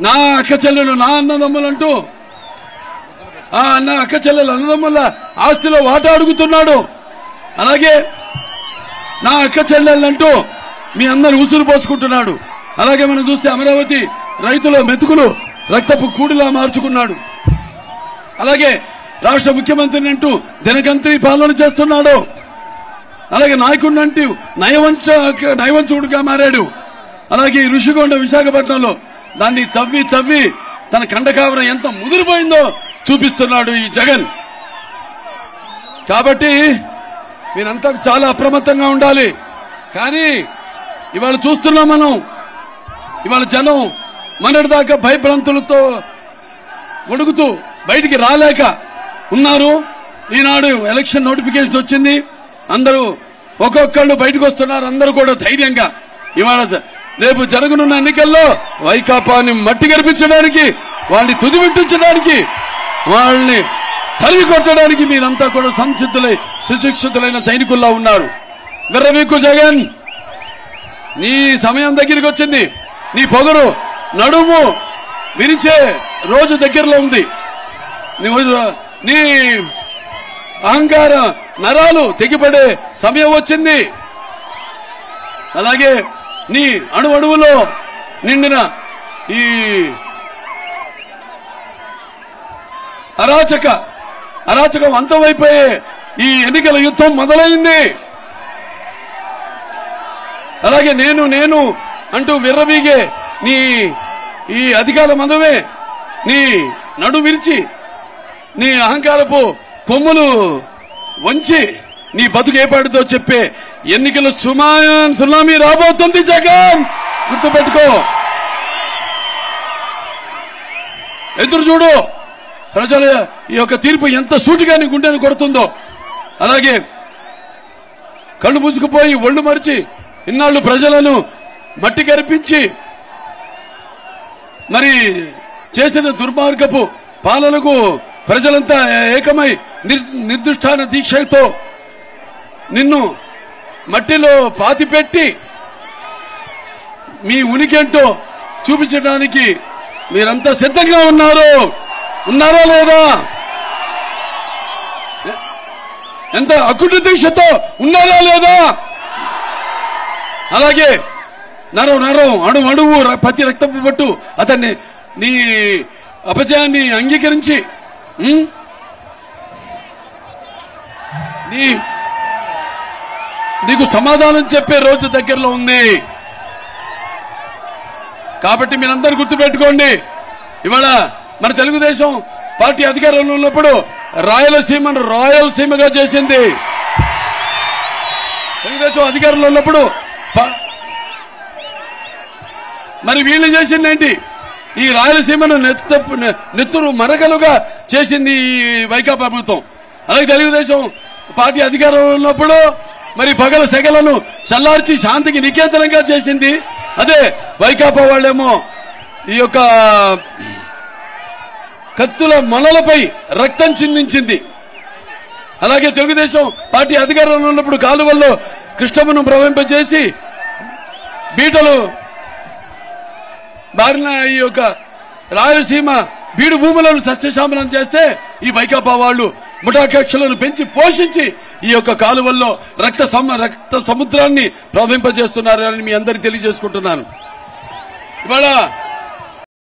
నా అక్క చెల్లెలు నా అన్నదమ్ములంటూ నా అక్క చెల్లెలు అన్నదమ్ముల ఆస్తిలో వాటా అడుగుతున్నాడు. అలాగే నా అక్క చెల్లెళ్ళంటూ మీ అందరు ఉసురు పోసుకుంటున్నాడు. అలాగే మనం చూస్తే అమరావతి రైతుల మెతుకులు రక్తపు కూడిలా మార్చుకున్నాడు. అలాగే రాష్ట్ర ముఖ్యమంత్రిని అంటూ దినకంత్రి పాలన చేస్తున్నాడు. అలాగే నాయకుడిని అంటూ నయవంచుడుగా మారాడు. అలాగే ఋషికొండ విశాఖపట్నంలో దాన్ని తవ్వి తవ్వి తన కండకావరం ఎంత ముదిరిపోయిందో చూపిస్తున్నాడు ఈ జగన్. కాబట్టి మీరంతా చాలా అప్రమత్తంగా ఉండాలి. కానీ ఇవాళ చూస్తున్నాం మనం, ఇవాళ జనం మొన్నటిదాకా భయభ్రాంతులతో వణుకుతూ బయటికి రాలేక ఉన్నారు. ఈనాడు ఎలక్షన్ నోటిఫికేషన్ వచ్చింది, అందరూ ఒక్కొక్కళ్ళు బయటకు వస్తున్నారు. అందరూ కూడా ధైర్యంగా ఇవాళ రేపు జరగనున్న ఎన్నికల్లో వైకాపాని మట్టి గర్పించడానికి, వాళ్ళని తుదిమిట్టించడానికి, వాళ్ళని తరిమి కొట్టడానికి మీరంతా కూడా సంసిద్ధులై సుశిక్షితులైన సైనికుల్లా ఉన్నారు. విర్రవీక్కు జగన్, నీ సమయం దగ్గరికి వచ్చింది. నీ పొగరు నడుము విరిచే రోజు దగ్గరలో ఉంది. నీ అహంకార నరాలు తెగిపడే సమయం వచ్చింది. అలాగే నీ అణువణువులో నిండిన ఈ అరాచకం అంతమైపోయే ఈ ఎన్నికల యుద్ధం మొదలైంది. అలాగే నేను అంటూ విర్రవీగే నీ ఈ అధికార మదమే నీ నడు విరిచి నీ అహంకారపు కొమ్ములు వంచి నీ బతుకు ఏపాటితో చెప్పే ఎన్నికల సునామీ రాబోతుంది జగన్, గుర్తుపెట్టుకో. ఎదురు చూడు, ప్రజల ఈ యొక్క తీర్పు ఎంత సూటిగా నీ గుండెను కొడుతుందో. అలాగే కళ్ళు మూసుకుపోయి ఒళ్ళు మరిచి ఇన్నాళ్లు ప్రజలను మట్టి కరిపించి మరి చేసిన దుర్మార్గపు పాలనకు ప్రజలంతా ఏకమై నిర్దిష్టాన దీక్షతో నిన్ను మట్టిలో పాతిపెట్టి మీ ఉనికేంటో చూపించడానికి మీరంతా సిద్ధంగా ఉన్నారా లేదా? ఎంత అకుట దీక్షతో ఉన్నారా లేదా? అలాగే నరం అణువు ప్రతి రక్తపు పట్టు అతన్ని నీ అపజయాన్ని అంగీకరించి నీకు సమాధానం చెప్పే రోజు దగ్గరలో ఉంది. కాబట్టి మీరందరూ గుర్తుపెట్టుకోండి, ఇవాళ మన తెలుగుదేశం పార్టీ అధికారంలో ఉన్నప్పుడు రాయలసీమను రాయలసీమగా చేసింది. తెలుగుదేశం అధికారంలో ఉన్నప్పుడు మరి వీళ్ళు చేసిందేంటి? ఈ రాయలసీమను నెత్తురు మరకలుగా చేసింది ఈ వైకాపా ప్రభుత్వం. అలాగే తెలుగుదేశం పార్టీ అధికారంలో ఉన్నప్పుడు మరి పగల సెగలను చల్లార్చి శాంతికి నికేతనంగా చేసింది అదే వైకాపా వాళ్ళేమో ఈ యొక్క కత్తుల మొలలపై రక్తం చిందించింది. అలాగే తెలుగుదేశం పార్టీ అధికారంలో ఉన్నప్పుడు కాలువల్లో కృష్ణమ్మను ప్రవహింపజేసి బీటలు బారిన ఈ యొక్క రాయలసీమ బీడు భూములను సస్యశామలం చేస్తే ఈ వైకాపా వాళ్ళు ముఠాకక్షలను పెంచి పోషించి ఈ యొక్క కాలువల్లో రక్త సముద్రాన్ని ప్రవహింపజేస్తున్నారని మీ అందరికీ తెలియజేసుకుంటున్నాను. ఇవాళ